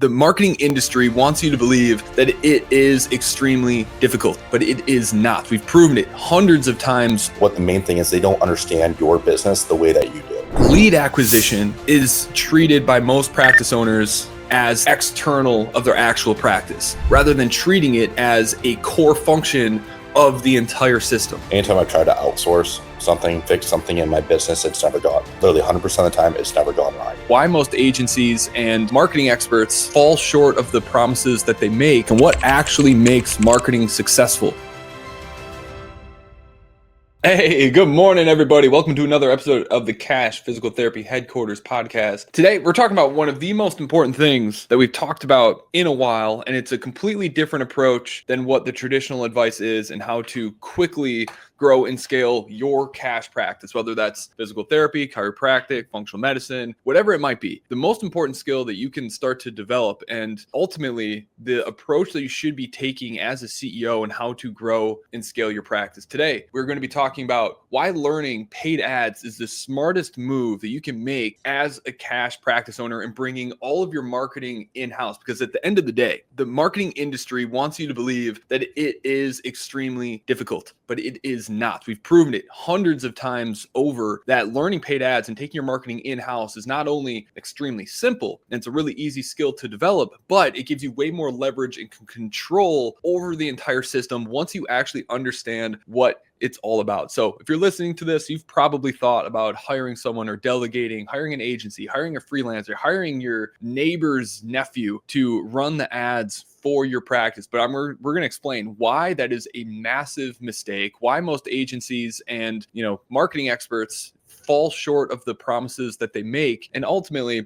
The marketing industry wants you to believe that it is extremely difficult, but it is not. We've proven it hundreds of times. What the main thing is, they don't understand your business the way that you do. Lead acquisition is treated by most practice owners as external of their actual practice, rather than treating it as a core function of the entire system. Anytime I try to outsource something, fix something in my business, it's never gone. Literally 100% of the time, it's never gone right. Why most agencies and marketing experts fall short of the promises that they make, and what actually makes marketing successful. Hey, good morning, everybody. Welcome to another episode of the Cash Physical Therapy Headquarters podcast. Today, we're talking about one of the most important things that we've talked about in a while, and it's a completely different approach than what the traditional advice is, and how to quickly grow and scale your cash practice, whether that's physical therapy, chiropractic, functional medicine, whatever it might be. The most important skill that you can start to develop, and ultimately the approach that you should be taking as a CEO and how to grow and scale your practice. Today, we're going to be talking about why learning paid ads is the smartest move that you can make as a cash practice owner, and bringing all of your marketing in-house. Because at the end of the day, the marketing industry wants you to believe that it is extremely difficult, but it is not. We've proven it hundreds of times over that learning paid ads and taking your marketing in-house is not only extremely simple, and it's a really easy skill to develop, but it gives you way more leverage and control over the entire system once you actually understand what it's all about. So if you're listening to this, you've probably thought about hiring someone, or delegating, hiring an agency, hiring a freelancer, hiring your neighbor's nephew to run the ads for your practice. But we're going to explain why that is a massive mistake, why most agencies and marketing experts fall short of the promises that they make, and ultimately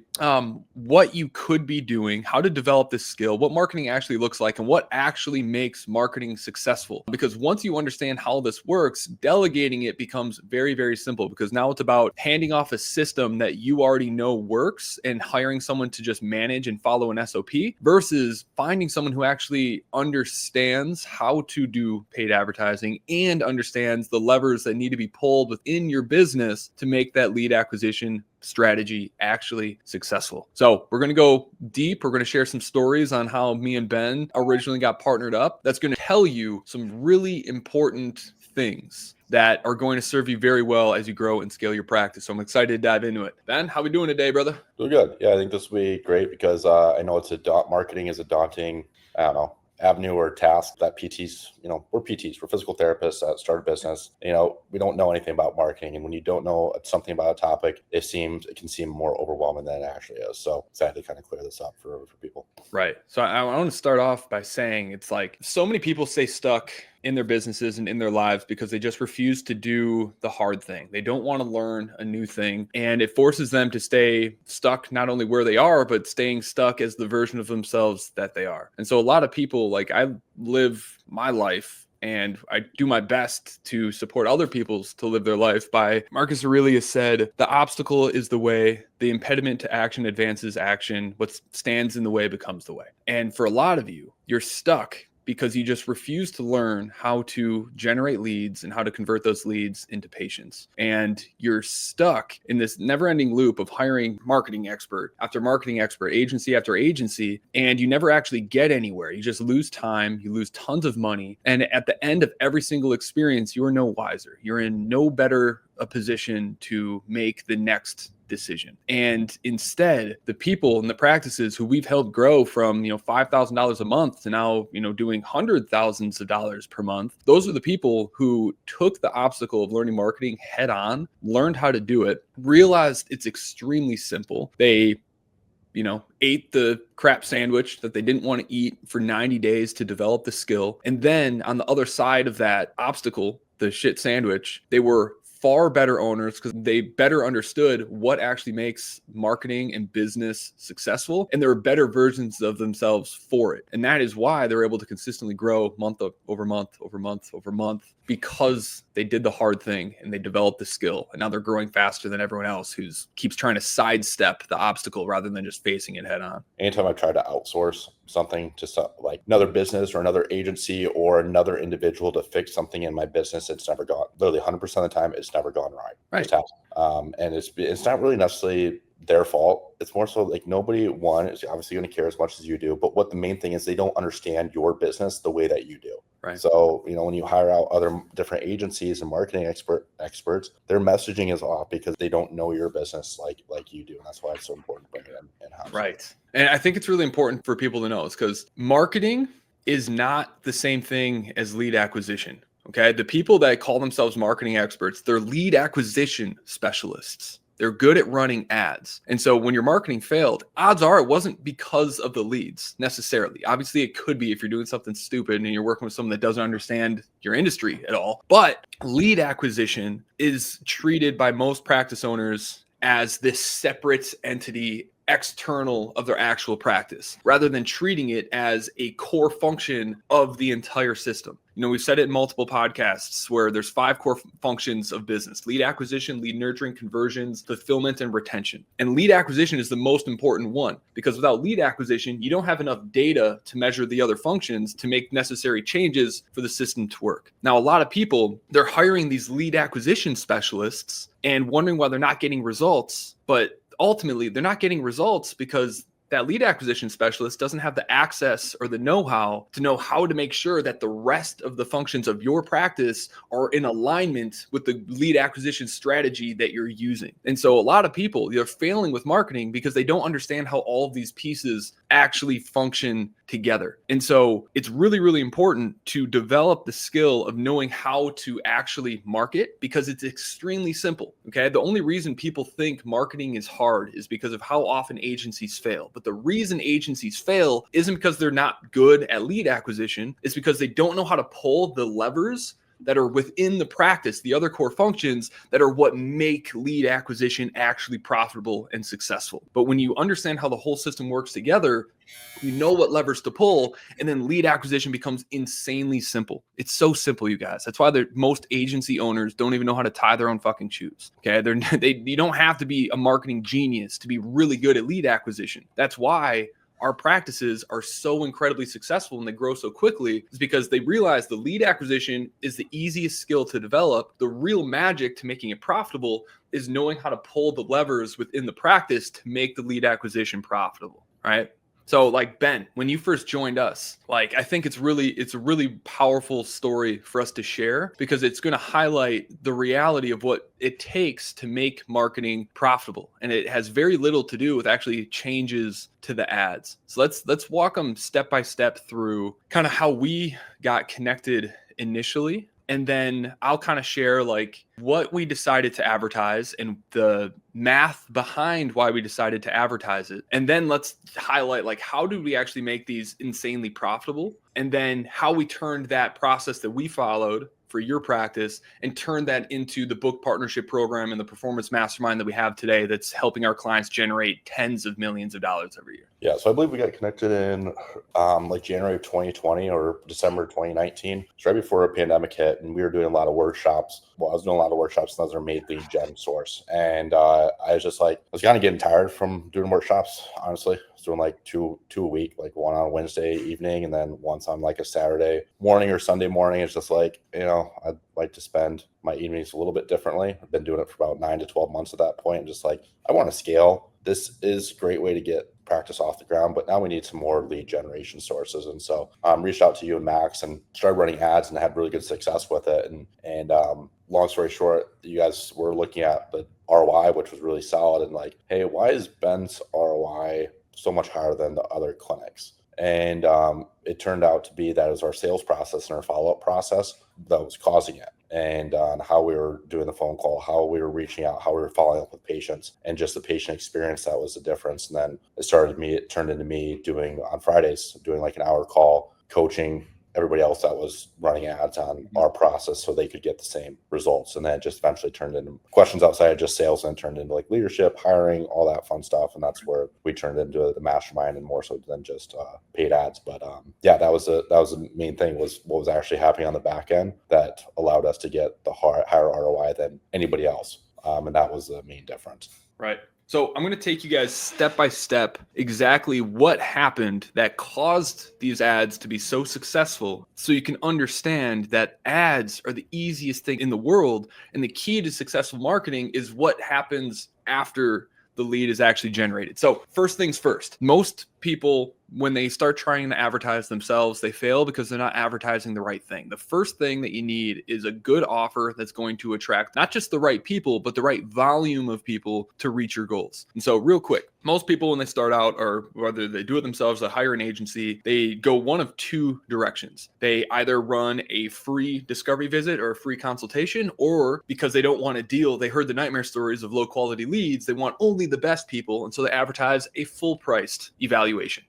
what you could be doing, how to develop this skill, what marketing actually looks like, and what actually makes marketing successful. Because once you understand how this works, delegating it becomes very, very simple, because now it's about handing off a system that you already know works and hiring someone to just manage and follow an SOP, versus finding someone who actually understands how to do paid advertising and understands the levers that need to be pulled within your business to make that lead acquisition strategy actually successful. So we're going to go deep. We're going to share some stories on how me and Ben originally got partnered up. That's going to tell you some really important things that are going to serve you very well as you grow and scale your practice. So I'm excited to dive into it. Ben, how we doing today, brother? Doing good. Yeah, I think this will be great, because I know marketing is a daunting, avenue or task that PTs, we're PTs, we're physical therapists that start a business. We don't know anything about marketing. And when you don't know something about a topic, it can seem more overwhelming than it actually is. So excited to kind of clear this up for people. Right. So I want to start off by saying, it's like so many people stay stuck in their businesses and in their lives because they just refuse to do the hard thing. They don't want to learn a new thing, and it forces them to stay stuck not only where they are, but staying stuck as the version of themselves that they are. And so a lot of people, like, I live my life and I do my best to support other people's to live their life by Marcus Aurelius said, "The obstacle is the way. The impediment to action advances action. What stands in the way becomes the way." And for a lot of you, you're stuck because you just refuse to learn how to generate leads and how to convert those leads into patients. And you're stuck in this never-ending loop of hiring marketing expert after marketing expert, agency after agency, and you never actually get anywhere. You just lose time, you lose tons of money, and at the end of every single experience, you're no wiser. You're in no better a position to make the next decision. And instead, the people and the practices who we've helped grow from $5,000 a month to now doing $100,000s of dollars per month, those are the people who took the obstacle of learning marketing head on, learned how to do it, realized it's extremely simple. They ate the crap sandwich that they didn't want to eat for 90 days to develop the skill. And then on the other side of that obstacle, the shit sandwich, they were far better owners because they better understood what actually makes marketing and business successful, and there are better versions of themselves for it. And that is why they're able to consistently grow month over month over month over month, because they did the hard thing and they developed the skill. And now they're growing faster than everyone else who keeps trying to sidestep the obstacle rather than just facing it head on. Anytime I try to outsource something to like another business or another agency or another individual to fix something in my business, it's never gone. Literally 100% of the time, it's never gone right. Right. And it's not really necessarily their fault. It's more so like nobody, one, is obviously going to care as much as you do, but what the main thing is, they don't understand your business the way that you do. Right. So, when you hire out other different agencies and marketing experts, their messaging is off because they don't know your business like you do. And that's why it's so important to bring it in-house. Right. And I think it's really important for people to know is because marketing is not the same thing as lead acquisition. Okay. The people that call themselves marketing experts, they're lead acquisition specialists. They're good at running ads. And so when your marketing failed, odds are it wasn't because of the leads necessarily. Obviously, it could be if you're doing something stupid and you're working with someone that doesn't understand your industry at all. But lead acquisition is treated by most practice owners as this separate entity external of their actual practice, rather than treating it as a core function of the entire system. We've said it in multiple podcasts where there's 5 core functions of business: lead acquisition, lead nurturing, conversions, fulfillment, and retention. And lead acquisition is the most important one, because without lead acquisition, you don't have enough data to measure the other functions to make necessary changes for the system to work. Now, a lot of people, they're hiring these lead acquisition specialists and wondering why they're not getting results, but ultimately they're not getting results because that lead acquisition specialist doesn't have the access or the know-how to know how to make sure that the rest of the functions of your practice are in alignment with the lead acquisition strategy that you're using. And so a lot of people, they're failing with marketing because they don't understand how all of these pieces actually function together. And so it's really, really important to develop the skill of knowing how to actually market, because it's extremely simple. Okay. The only reason people think marketing is hard is because of how often agencies fail. But the reason agencies fail isn't because they're not good at lead acquisition. It's because they don't know how to pull the levers that are within the practice, the other core functions that are what make lead acquisition actually profitable and successful. But when you understand how the whole system works together, you know what levers to pull, and then lead acquisition becomes insanely simple. It's so simple, you guys. That's why most agency owners don't even know how to tie their own fucking shoes. Okay, you don't have to be a marketing genius to be really good at lead acquisition. That's why our practices are so incredibly successful and they grow so quickly, is because they realize the lead acquisition is the easiest skill to develop. The real magic to making it profitable is knowing how to pull the levers within the practice to make the lead acquisition profitable, right? So like Ben, when you first joined us, I think it's a really powerful story for us to share, because it's going to highlight the reality of what it takes to make marketing profitable. And it has very little to do with actually changes to the ads. So let's walk them step by step through kind of how we got connected initially. And then I'll kind of share what we decided to advertise and the math behind why we decided to advertise it. And then let's highlight how did we actually make these insanely profitable? And then how we turned that process that we followed for your practice and turn that into the book partnership program and the performance mastermind that we have today that's helping our clients generate tens of millions of dollars every year. Yeah, so I believe we got connected in January of 2020 or December 2019. It's right before a pandemic hit, and we were doing a lot of workshops. Well, I was doing a lot of workshops, and that was our main lead gen source. And I was kind of getting tired from doing workshops, honestly. I was doing two a week, one on a Wednesday evening and then once on a Saturday morning or Sunday morning. It's just I'd like to spend my evenings a little bit differently. I've been doing it for about 9 to 12 months at that point. Just I want to scale. This is a great way to get practice off the ground, but now we need some more lead generation sources. And so reached out to you and Max and started running ads and had really good success with it. And long story short, you guys were looking at the ROI, which was really solid, and hey, why is Ben's ROI so much higher than the other clinics? And it turned out to be that it was our sales process and our follow-up process that was causing it. And on how we were doing the phone call, how we were reaching out, how we were following up with patients, and just the patient experience, that was the difference. And then it turned into me doing on Fridays, doing an hour call, coaching everybody else that was running ads on our process so they could get the same results. And then it just eventually turned into questions outside of just sales and turned into leadership, hiring, all that fun stuff. And that's where we turned into the mastermind and more so than just paid ads. But that was the main thing, was what was actually happening on the back end that allowed us to get the higher ROI than anybody else. And that was the main difference. Right. So I'm going to take you guys step by step exactly what happened that caused these ads to be so successful, so you can understand that ads are the easiest thing in the world. And the key to successful marketing is what happens after the lead is actually generated. So first things first, most people, when they start trying to advertise themselves, they fail because they're not advertising the right thing. The first thing that you need is a good offer that's going to attract not just the right people, but the right volume of people to reach your goals. And so real quick, most people when they start out, or whether they do it themselves, they hire an agency, they go one of two directions. They either run a free discovery visit or a free consultation, or because they don't want a deal, they heard the nightmare stories of low quality leads, they want only the best people. And so they advertise a full priced evaluation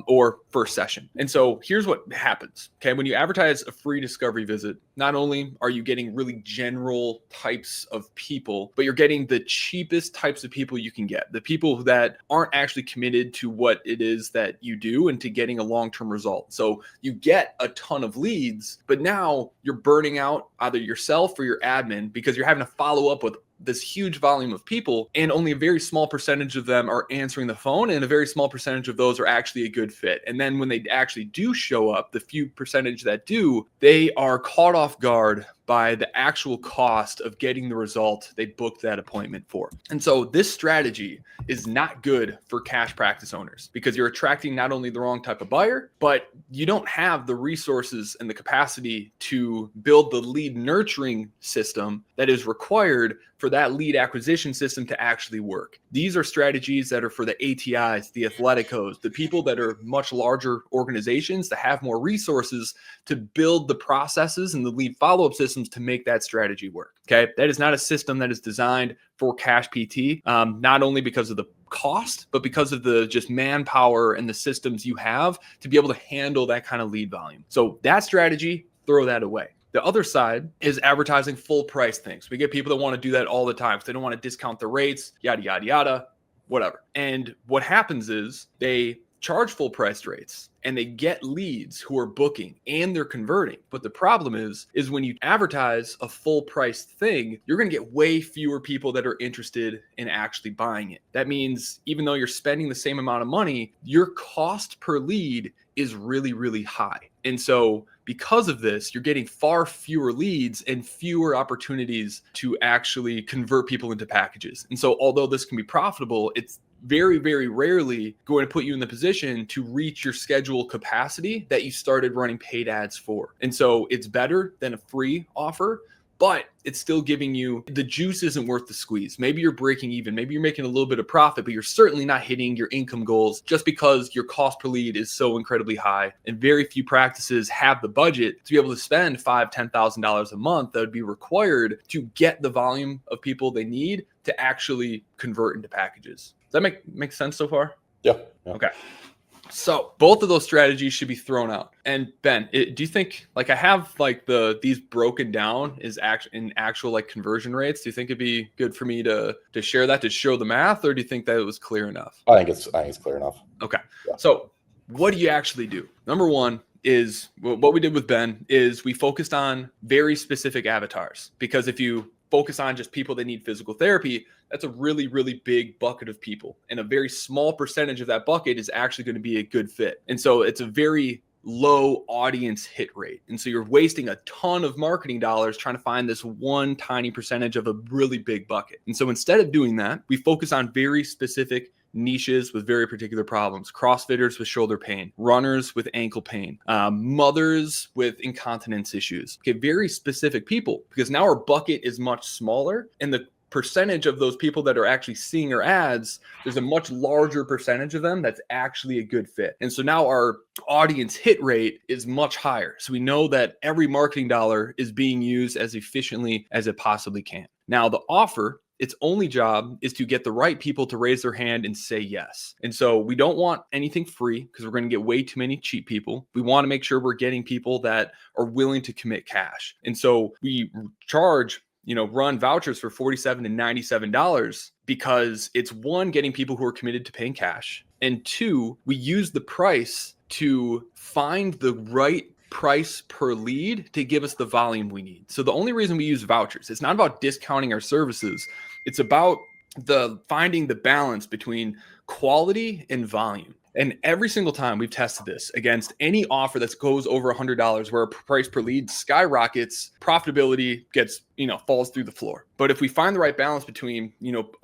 or first session. And so here's what happens. Okay. When you advertise a free discovery visit, not only are you getting really general types of people, but you're getting the cheapest types of people you can get, the people that aren't actually committed to what it is that you do and to getting a long-term result. So you get a ton of leads, but now you're burning out either yourself or your admin because you're having to follow up with this huge volume of people, and only a very small percentage of them are answering the phone, and a very small percentage of those are actually a good fit. And then when they actually do show up, the few percentage that do, they are caught off guard by the actual cost of getting the result they booked that appointment for. And so this strategy is not good for cash practice owners because you're attracting not only the wrong type of buyer, but you don't have the resources and the capacity to build the lead nurturing system that is required for that lead acquisition system to actually work. These are strategies that are for the ATIs, the Athleticos, the people that are much larger organizations that have more resources to build the processes and the lead follow-up systems to make that strategy work. Okay. That is not a system that is designed for cash PT, not only because of the cost, but because of the just manpower and the systems you have to be able to handle that kind of lead volume. So that strategy, throw that away. The other side is advertising full price things. We get people that want to do that all the time because they don't want to discount the rates, yada, yada, yada, whatever. And what happens is they charge full priced rates and they get leads who are booking and they're converting. But the problem is when you advertise a full priced thing, you're going to get way fewer people that are interested in actually buying it. That means even though you're spending the same amount of money, your cost per lead is really, really high. And so because of this, you're getting far fewer leads and fewer opportunities to actually convert people into packages. And so although this can be profitable, it's very, very rarely going to put you in the position to reach your schedule capacity that you started running paid ads for. And so it's better than a free offer, but it's still giving you, the juice isn't worth the squeeze. Maybe you're breaking even, maybe you're making a little bit of profit, but you're certainly not hitting your income goals just because your cost per lead is so incredibly high. And very few practices have the budget to be able to spend $5,000, $10,000 a month that would be required to get the volume of people they need to actually convert into packages. Does that make sense so far? Yeah. Okay. So both of those strategies should be thrown out. And Ben, do you think, like, I have like these broken down is actual like conversion rates? Do you think it'd be good for me to share that to show the math, or do you think that it was clear enough? I think it's clear enough. Okay. Yeah. So what do you actually do? Number one is what we did with Ben is we focused on very specific avatars, because if you focus on just people that need physical therapy, that's a really, really big bucket of people. And a very small percentage of that bucket is actually going to be a good fit. And so it's a very low audience hit rate. And so you're wasting a ton of marketing dollars trying to find this one tiny percentage of a really big bucket. And so instead of doing that, we focus on very specific niches with very particular problems. CrossFitters with shoulder pain, runners with ankle pain, mothers with incontinence issues. Okay, very specific people, because now our bucket is much smaller and the percentage of those people that are actually seeing our ads, there's a much larger percentage of them that's actually a good fit. And so now our audience hit rate is much higher. So we know that every marketing dollar is being used as efficiently as it possibly can. Now the offer, its only job is to get the right people to raise their hand and say yes. And so we don't want anything free because we're going to get way too many cheap people. We want to make sure we're getting people that are willing to commit cash. And so we charge, run vouchers for $47 and $97 because it's one, getting people who are committed to paying cash. And two, we use the price to find the right price per lead to give us the volume we need. So the only reason we use vouchers, it's not about discounting our services. It's about finding the balance between quality and volume. And every single time we've tested this against any offer that goes over $100, where price per lead skyrockets, profitability gets, falls through the floor. But if we find the right balance between,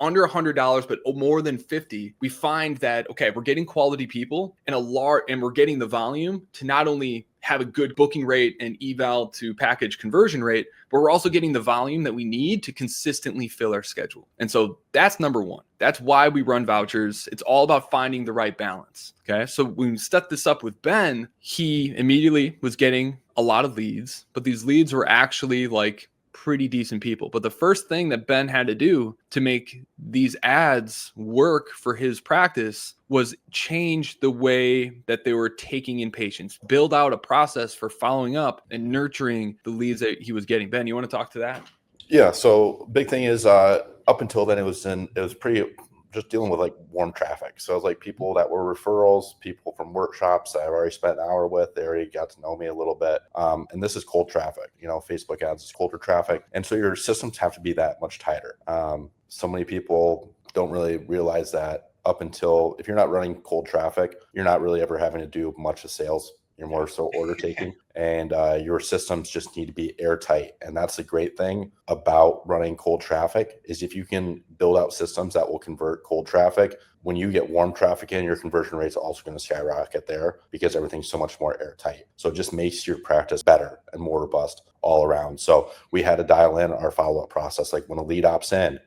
under $100, but more than 50, we find that, okay, we're getting quality people and and we're getting the volume to not only have a good booking rate and eval to package conversion rate, but we're also getting the volume that we need to consistently fill our schedule. And so that's number one. That's why we run vouchers. It's all about finding the right balance. Okay. So when we set this up with Ben, he immediately was getting a lot of leads, but these leads were actually like pretty decent people. But the first thing that Ben had to do to make these ads work for his practice was change the way that they were taking in patients, build out a process for following up and nurturing the leads that he was getting. Ben, you want to talk to that? Yeah. So big thing is up until then it was pretty just dealing with like warm traffic. So it was like people that were referrals, people from workshops that I've already spent an hour with. They already got to know me a little bit. And this is cold traffic. Facebook ads is colder traffic. And so your systems have to be that much tighter. So many people don't really realize that up until if you're not running cold traffic, you're not really ever having to do much of sales. You're more so order taking, and your systems just need to be airtight. And that's the great thing about running cold traffic is if you can build out systems that will convert cold traffic, when you get warm traffic in, your conversion rate's also going to skyrocket there because everything's so much more airtight. So it just makes your practice better and more robust all around. So we had to dial in our follow-up process. Like when a lead opts in,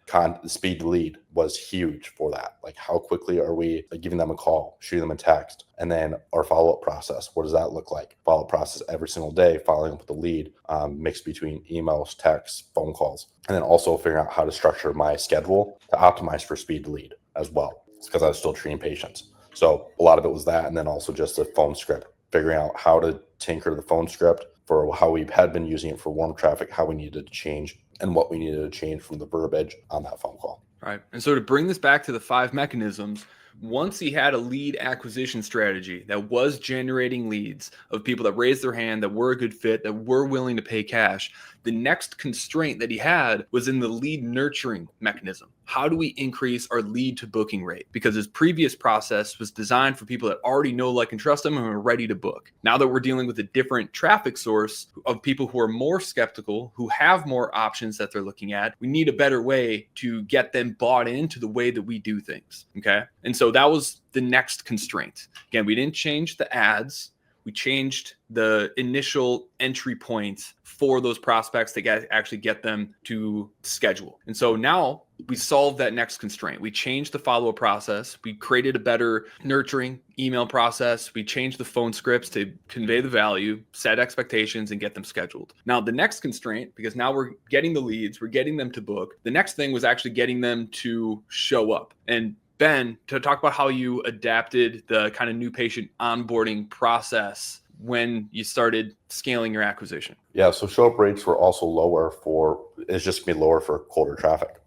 speed to lead was huge for that. Like how quickly are we giving them a call, shooting them a text, and then our follow-up process. What does that look like? Follow-up process every single day, following up with the lead, mixed between emails, texts, phone calls, and then also figuring out how to structure my schedule to optimize for speed to lead as well. It's because I was still treating patients. So a lot of it was that. And then also just the phone script, figuring out how to tinker the phone script for how we had been using it for warm traffic, how we needed to change and what we needed to change from the verbiage on that phone call. Right. And so to bring this back to the 5 mechanisms, once he had a lead acquisition strategy that was generating leads of people that raised their hand, that were a good fit, that were willing to pay cash, the next constraint that he had was in the lead nurturing mechanism. How do we increase our lead to booking rate? Because his previous process was designed for people that already know, like, and trust him and are ready to book. Now that we're dealing with a different traffic source of people who are more skeptical, who have more options that they're looking at, we need a better way to get them bought into the way that we do things. Okay. And so that was the next constraint. Again, we didn't change the ads. We changed the initial entry point for those prospects to actually get them to schedule. And so now we solved that next constraint. We changed the follow-up process. We created a better nurturing email process. We changed the phone scripts to convey the value, set expectations, and get them scheduled. Now, the next constraint, because now we're getting the leads, we're getting them to book. The next thing was actually getting them to show up. And Ben, to talk about how you adapted the kind of new patient onboarding process when you started scaling your acquisition. Yeah, so show up rates were also it's just gonna be lower for colder traffic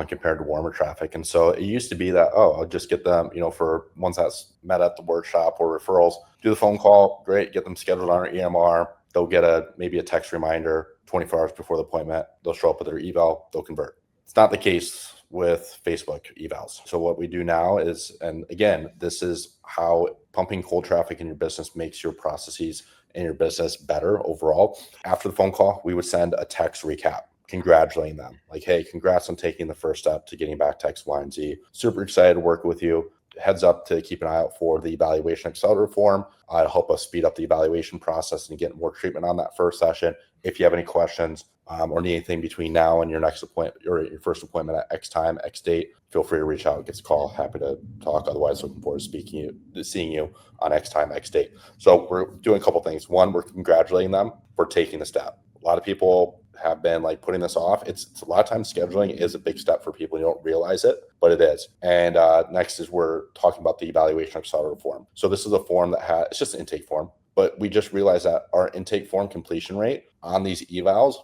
compared to warmer traffic. And so it used to be that, I'll just get them, for ones that's met at the workshop or referrals, do the phone call, great, get them scheduled on our EMR. They'll get maybe a text reminder 24 hours before the appointment. They'll show up with their eval, they'll convert. It's not the case with Facebook evals. So what we do now is, and again, this is how pumping cold traffic in your business makes your processes and your business better overall. After the phone call, we would send a text recap congratulating them. Like, hey, congrats on taking the first step to getting back to X, Y, and Z. Super excited to work with you. Heads up to keep an eye out for the evaluation accelerator form to help us speed up the evaluation process and get more treatment on that first session. If you have any questions or need anything between now and your next appointment or your first appointment at X time, X date, feel free to reach out, get a call. Happy to talk. Otherwise, looking forward to seeing you on X time, X date. So we're doing a couple things. One, we're congratulating them for taking the step. A lot of people have been like putting this off. It's a lot of times scheduling is a big step for people. You don't realize it, but it is. And next is we're talking about the evaluation accelerator form. So this is a form that it's just an intake form, but we just realized that our intake form completion rate on these evals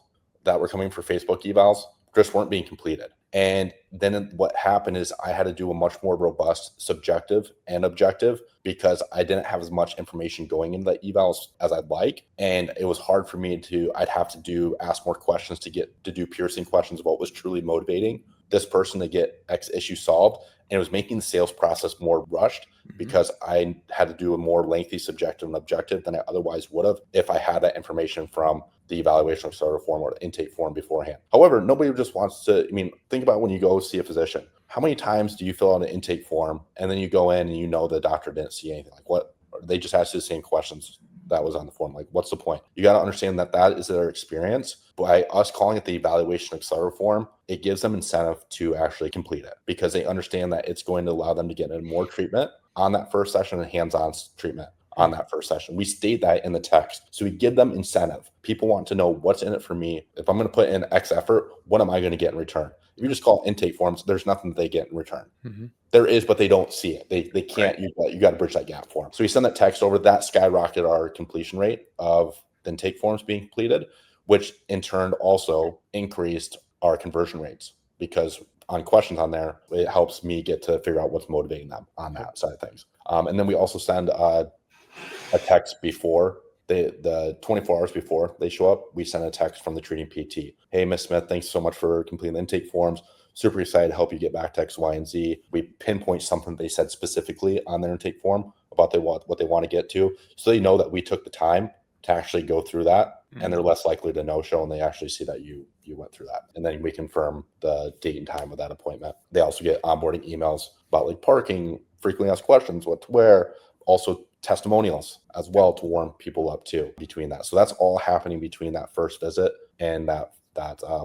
that were coming for Facebook evals just weren't being completed. And then what happened is I had to do a much more robust subjective and objective because I didn't have as much information going into the evals as I'd like. And it was hard for me I'd have to ask more questions to do piercing questions of what was truly motivating this person to get X issue solved. And it was making the sales process more rushed because I had to do a more lengthy subjective and objective than I otherwise would have if I had that information from the evaluation accelerator form or the intake form beforehand. However, nobody just wants to, think about when you go see a physician. How many times do you fill out an intake form and then you go in and you know the doctor didn't see anything? Like, what? They just asked you the same questions that was on the form. Like, what's the point? You got to understand that that is their experience. By us calling it the evaluation accelerator form, it gives them incentive to actually complete it because they understand that it's going to allow them to get in more treatment on that first session and hands-on treatment on that first session. We state that in the text. So we give them incentive. People want to know what's in it for me. If I'm going to put in X effort, what am I going to get in return? If you just call intake forms, there's nothing that they get in return. There is, but they don't see it. They can't. Right. You got to bridge that gap for them. So we send that text over. That skyrocketed our completion rate of the intake forms being completed, which in turn also increased our conversion rates because on questions on there, it helps me get to figure out what's motivating them on that side of things. And then we also send a text before the 24 hours before they show up. We send a text from the treating PT. Hey, Ms. Smith, thanks so much for completing the intake forms. Super excited to help you get back to X, Y, and Z. We pinpoint something they said specifically on their intake form about what they want to get to. So they know that we took the time to actually go through that and they're less likely to no-show and they actually see that you went through that. And then we confirm the date and time of that appointment. They also get onboarding emails about like parking, frequently asked questions, what to wear, also testimonials as well to warm people up too between that. So that's all happening between that first visit and that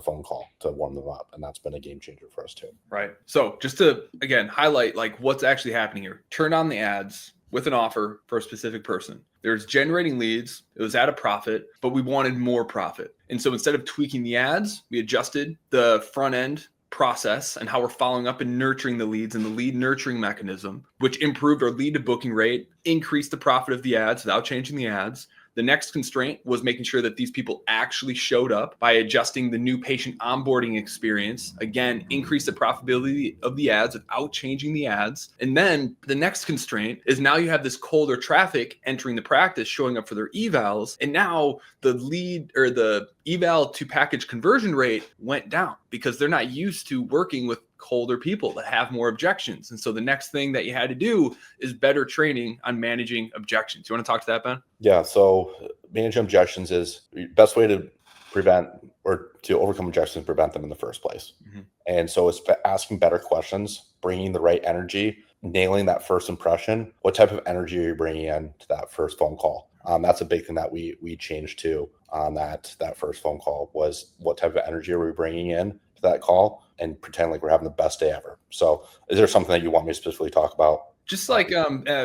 phone call to warm them up. And that's been a game changer for us too. Right. So just to, again, highlight like what's actually happening here. Turn on the ads with an offer for a specific person. There's generating leads. It was at a profit, but we wanted more profit. And so instead of tweaking the ads, we adjusted the front end process and how we're following up and nurturing the leads and the lead nurturing mechanism, which improved our lead to booking rate, increased the profit of the ads without changing the ads. The next constraint was making sure that these people actually showed up by adjusting the new patient onboarding experience. Again, increase the profitability of the ads without changing the ads. And then the next constraint is now you have this colder traffic entering the practice, showing up for their evals. And now the lead or the eval to package conversion rate went down because they're not used to working with colder people that have more objections. And so the next thing that you had to do is better training on managing objections. You want to talk to that, Ben? Yeah. So managing objections is the best way to prevent or to overcome objections, prevent them in the first place. And so it's asking better questions, bringing the right energy, nailing that first impression. What type of energy are you bringing in to that first phone call? That's a big thing that we changed to on that first phone call was what type of energy are we bringing in to that call and pretend like we're having the best day ever. So is there something that you want me to specifically talk about? Just like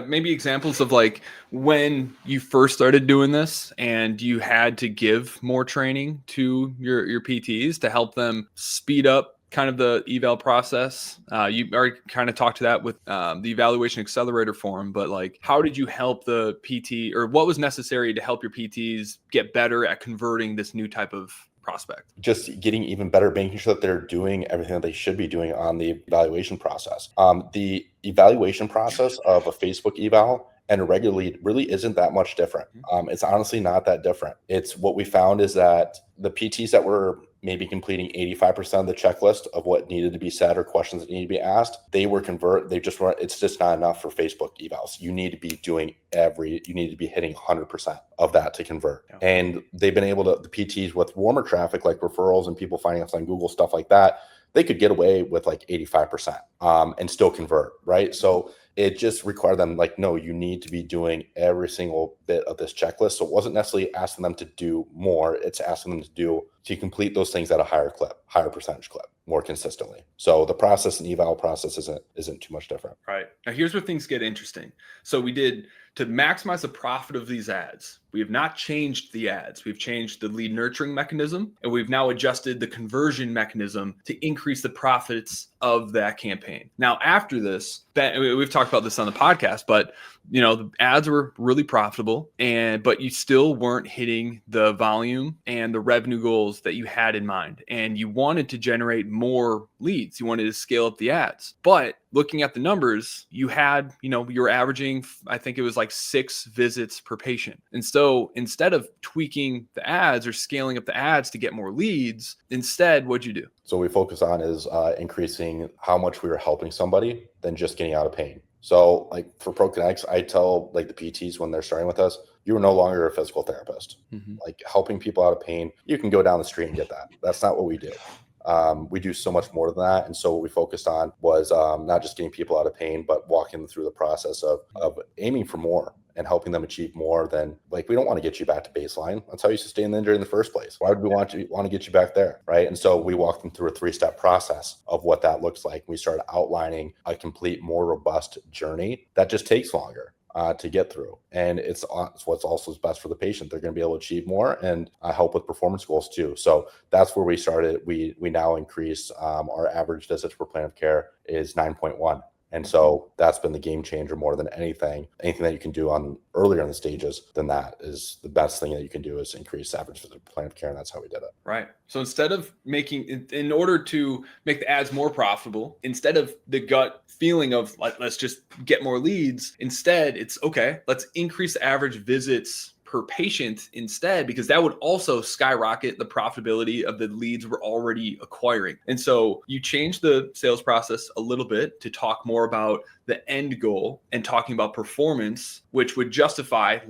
maybe examples of like when you first started doing this and you had to give more training to your PTs to help them speed up kind of the eval process. You already kind of talked to that with the evaluation accelerator form, but like how did you help the PT or what was necessary to help your PTs get better at converting this new type of prospect? Just getting even better, making sure that they're doing everything that they should be doing on the evaluation process. The evaluation process of a Facebook eval and a regular lead really isn't that much different. It's honestly not that different. It's what we found is that the PTs that were maybe completing 85% of the checklist of what needed to be said or questions that needed to be asked, they were it's just not enough for Facebook evals. You need to be doing you need to be hitting 100% of that to convert. Yeah. And they've been able to, the PTs with warmer traffic, like referrals and people finding us on Google, stuff like that, they could get away with like 85% and still convert, right? So it just required them like, no, you need to be doing every single bit of this checklist. So it wasn't necessarily asking them to do more. It's asking them to complete those things at a higher percentage clip, more consistently. So the process and eval process isn't too much different. Right. Now here's where things get interesting. So we did to maximize the profit of these ads. We have not changed the ads. We've changed the lead nurturing mechanism, and we've now adjusted the conversion mechanism to increase the profits of that campaign. Now, after this, we've talked about this on the podcast, but the ads were really profitable, but you still weren't hitting the volume and the revenue goals that you had in mind. And you wanted to generate more leads. You wanted to scale up the ads. But looking at the numbers, you had, you were averaging, I think it was like 6 visits per patient. And so instead of tweaking the ads or scaling up the ads to get more leads, instead, what'd you do? So what we focus on is increasing how much we are helping somebody than just getting out of pain. So like for ProKinetics, I tell like the PTs when they're starting with us, you are no longer a physical therapist. Like helping people out of pain, you can go down the street and get that. That's not what we do. We do so much more than that. And so what we focused on was not just getting people out of pain, but walking them through the process of aiming for more and helping them achieve more than, like, we don't want to get you back to baseline. That's how you sustain the injury in the first place. Why would we want to get you back there, right? And so we walked them through a 3-step process of what that looks like. We started outlining a complete, more robust journey that just takes longer to get through. And it's what's also best for the patient. They're going to be able to achieve more and help with performance goals too. So that's where we started. We now increase our average visits per plan of care is 9.1. And so that's been the game changer more than anything. Anything that you can do on earlier in the stages than that is the best thing that you can do, is increase average visit per plan of care. And that's how we did it. Right. So instead of in order to make the ads more profitable, instead of the gut feeling of let's just get more leads, instead it's okay, let's increase the average visits per patient instead, because that would also skyrocket the profitability of the leads we're already acquiring. And so you change the sales process a little bit to talk more about the end goal and talking about performance, which would justify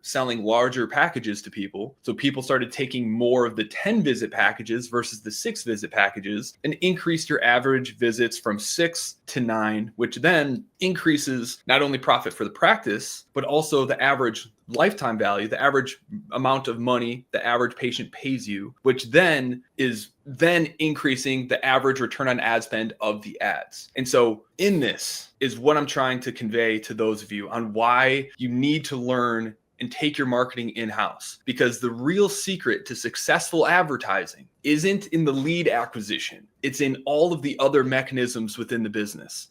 selling larger packages to people. So people started taking more of the 10 visit packages versus the 6 visit packages, and increased your average visits from 6 to 9, which then increases not only profit for the practice, but also the average lifetime value, the average amount of money the average patient pays you, which then is increasing the average return on ad spend of the ads. And so in this is what I'm trying to convey to those of you on why you need to learn and take your marketing in-house, because the real secret to successful advertising isn't in the lead acquisition. It's in all of the other mechanisms within the business.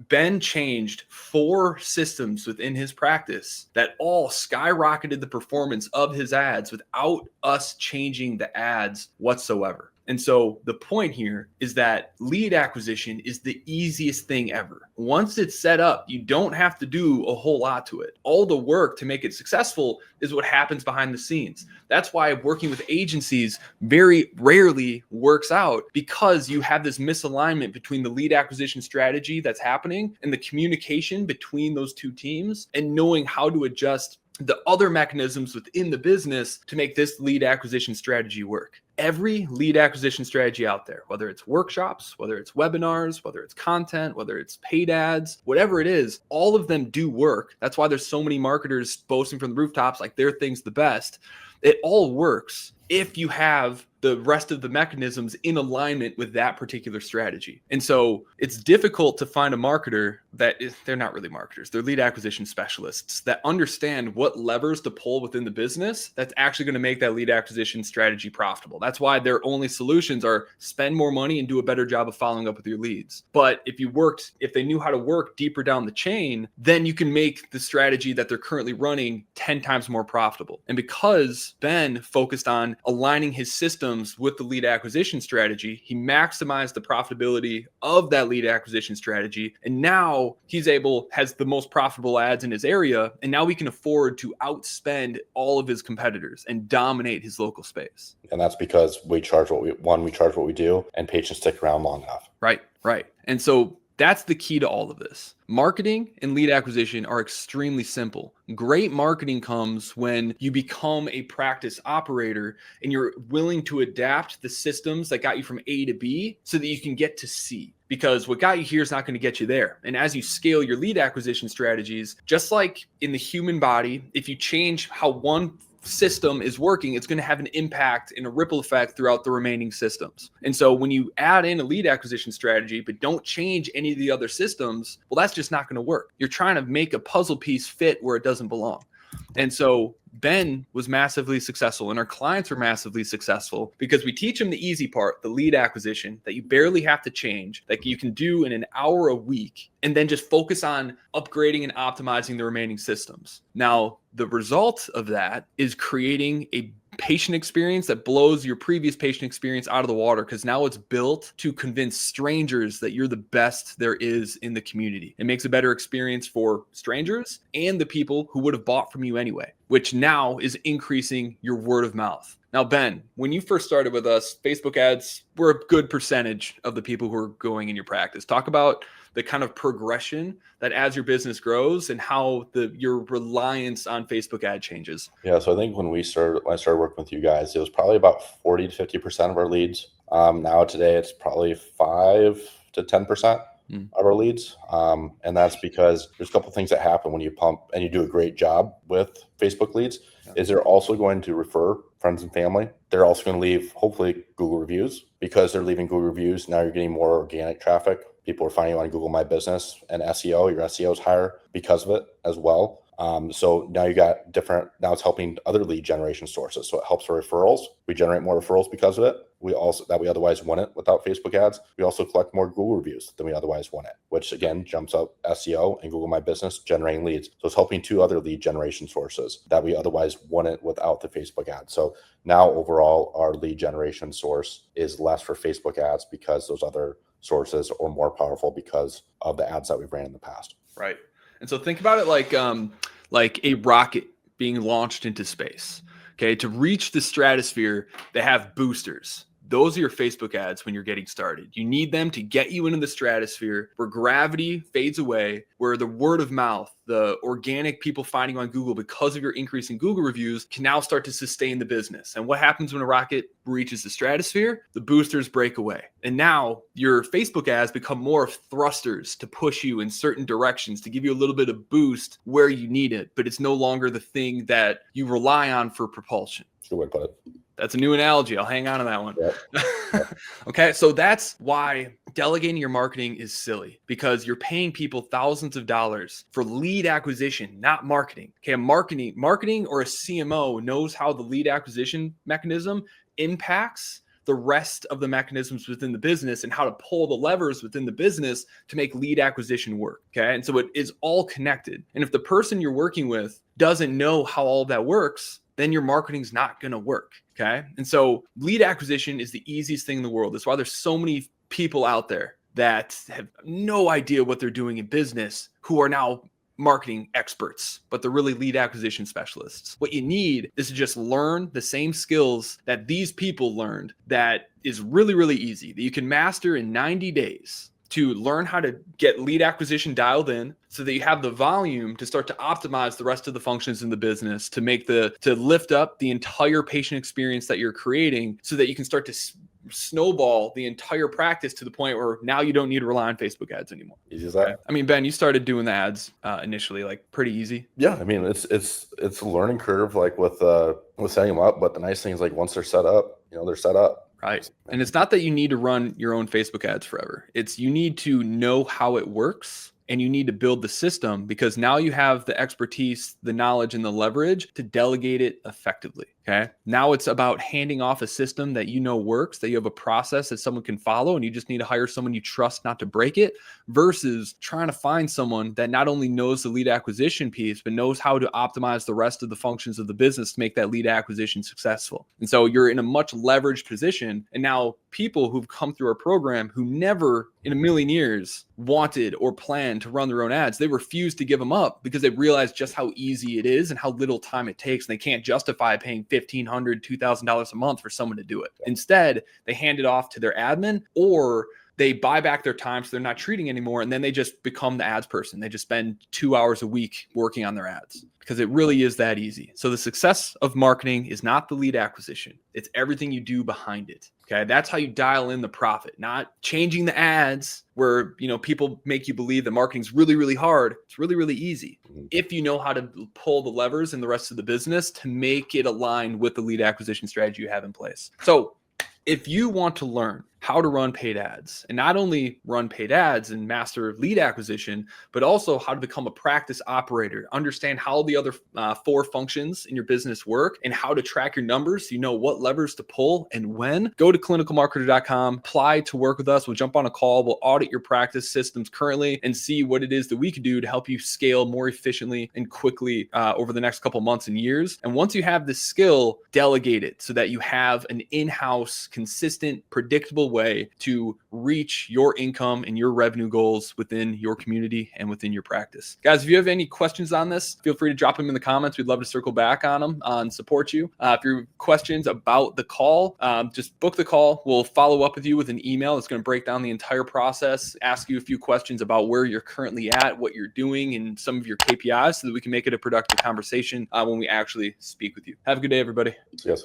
Ben changed 4 systems within his practice that all skyrocketed the performance of his ads without us changing the ads whatsoever. And so the point here is that lead acquisition is the easiest thing ever. Once it's set up, you don't have to do a whole lot to it. All the work to make it successful is what happens behind the scenes. That's why working with agencies very rarely works out, because you have this misalignment between the lead acquisition strategy that's happening and the communication between those two teams, and knowing how to adjust the other mechanisms within the business to make this lead acquisition strategy work. Every lead acquisition strategy out there, whether it's workshops, whether it's webinars, whether it's content, whether it's paid ads, whatever it is, all of them do work. That's why there's so many marketers boasting from the rooftops like their thing's the best. It all works if you have the rest of the mechanisms in alignment with that particular strategy. And so it's difficult to find a marketer they're not really marketers. They're lead acquisition specialists that understand what levers to pull within the business that's actually going to make that lead acquisition strategy profitable. That's why their only solutions are spend more money and do a better job of following up with your leads. But if they knew how to work deeper down the chain, then you can make the strategy that they're currently running 10 times more profitable. And because Ben focused on aligning his systems with the lead acquisition strategy, he maximized the profitability of that lead acquisition strategy. And now has the most profitable ads in his area. And now he can afford to outspend all of his competitors and dominate his local space. And that's because we charge what we do, and patients stick around long enough. Right. And so that's the key to all of this. Marketing and lead acquisition are extremely simple. Great marketing comes when you become a practice operator and you're willing to adapt the systems that got you from A to B so that you can get to C. Because what got you here is not going to get you there. And as you scale your lead acquisition strategies, just like in the human body, if you change how one system is working, it's going to have an impact and a ripple effect throughout the remaining systems. And so when you add in a lead acquisition strategy, but don't change any of the other systems, well, that's just not going to work. You're trying to make a puzzle piece fit where it doesn't belong. And so Ben was massively successful and our clients were massively successful because we teach them the easy part, the lead acquisition that you barely have to change, that you can do in an hour a week, and then just focus on upgrading and optimizing the remaining systems. Now, the result of that is creating a patient experience that blows your previous patient experience out of the water, because now it's built to convince strangers that you're the best there is in the community. It makes a better experience for strangers and the people who would have bought from you anyway, which now is increasing your word of mouth. Now, Ben, when you first started with us, Facebook ads were a good percentage of the people who are going in your practice. Talk about the kind of progression that as your business grows and how your reliance on Facebook ad changes. Yeah, so I think when I started working with you guys, it was probably about 40 to 50% of our leads. Now today it's probably 5 to 10% of our leads. And that's because there's a couple of things that happen when you pump and you do a great job with Facebook leads. Is they're also going to refer friends and family. They're also going to leave, hopefully, Google reviews. Because they're leaving Google reviews, now you're getting more organic traffic. People are finding you on Google My Business and SEO. Your SEO is higher because of it as well. So now you got now it's helping other lead generation sources. So it helps for referrals. We generate more referrals because of it. We otherwise wouldn't without Facebook ads. We also collect more Google reviews than we otherwise wouldn't, which again jumps up SEO and Google My Business generating leads. So it's helping 2 other lead generation sources that we otherwise wouldn't without the Facebook ads. So now overall our lead generation source is less for Facebook ads because those other sources are more powerful because of the ads that we've ran in the past. Right. And so think about it like a rocket being launched into space. Okay. To reach the stratosphere, they have boosters. Those are your Facebook ads when you're getting started. You need them to get you into the stratosphere where gravity fades away, where the word of mouth, the organic people finding you on Google because of your increase in Google reviews can now start to sustain the business. And what happens when a rocket reaches the stratosphere? The boosters break away. And now your Facebook ads become more of thrusters to push you in certain directions, to give you a little bit of boost where you need it. But it's no longer the thing that you rely on for propulsion. That's a good way to put it. That's a new analogy. I'll hang on to that one. Yep. Okay. So that's why delegating your marketing is silly, because you're paying people thousands of dollars for lead acquisition, not marketing. Okay. A marketing or a CMO knows how the lead acquisition mechanism impacts the rest of the mechanisms within the business and how to pull the levers within the business to make lead acquisition work. Okay. And so it is all connected. And if the person you're working with doesn't know how all of that works, then your marketing's not going to work. Okay. And so lead acquisition is the easiest thing in the world. That's why there's so many people out there that have no idea what they're doing in business who are now marketing experts, but they're really lead acquisition specialists. What you need is to just learn the same skills that these people learned that is really, really easy, that you can master in 90 days. To learn how to get lead acquisition dialed in so that you have the volume to start to optimize the rest of the functions in the business, to lift up the entire patient experience that you're creating so that you can start to snowball the entire practice to the point where now you don't need to rely on Facebook ads anymore. Easy as that. Okay. I mean, Ben, you started doing the ads initially, like pretty easy. Yeah. I mean, it's a learning curve, like with setting them up. But the nice thing is, like, once they're set up, they're set up. Right. And it's not that you need to run your own Facebook ads forever. It's you need to know how it works and you need to build the system, because now you have the expertise, the knowledge, and the leverage to delegate it effectively. Okay. Now it's about handing off a system that works, that you have a process that someone can follow, and you just need to hire someone you trust not to break it, versus trying to find someone that not only knows the lead acquisition piece, but knows how to optimize the rest of the functions of the business to make that lead acquisition successful. And so you're in a much leveraged position. And now people who've come through our program who never in a million years wanted or planned to run their own ads, they refuse to give them up because they realize just how easy it is and how little time it takes. And they can't justify paying $1,500, $2,000 a month for someone to do it. Instead, they hand it off to their admin, or they buy back their time so they're not treating anymore. And then they just become the ads person. They just spend 2 hours a week working on their ads, because it really is that easy. So the success of marketing is not the lead acquisition. It's everything you do behind it. Okay. That's how you dial in the profit, not changing the ads where, people make you believe that marketing's really, really hard. It's really, really easy if you know how to pull the levers in the rest of the business to make it align with the lead acquisition strategy you have in place. So if you want to learn how to run paid ads, and not only run paid ads and master lead acquisition, but also how to become a practice operator, understand how the other 4 functions in your business work, and how to track your numbers so you know what levers to pull and when. Go to clinicalmarketer.com, apply to work with us. We'll jump on a call. We'll audit your practice systems currently and see what it is that we could do to help you scale more efficiently and quickly over the next couple months and years. And once you have this skill, delegate it so that you have an in-house, consistent, predictable way to reach your income and your revenue goals within your community and within your practice. Guys, if you have any questions on this, feel free to drop them in the comments. We'd love to circle back on them and support you. If you have questions about the call, just book the call. We'll follow up with you with an email that's going to break down the entire process, ask you a few questions about where you're currently at, what you're doing, and some of your KPIs so that we can make it a productive conversation when we actually speak with you. Have a good day, everybody. Yes.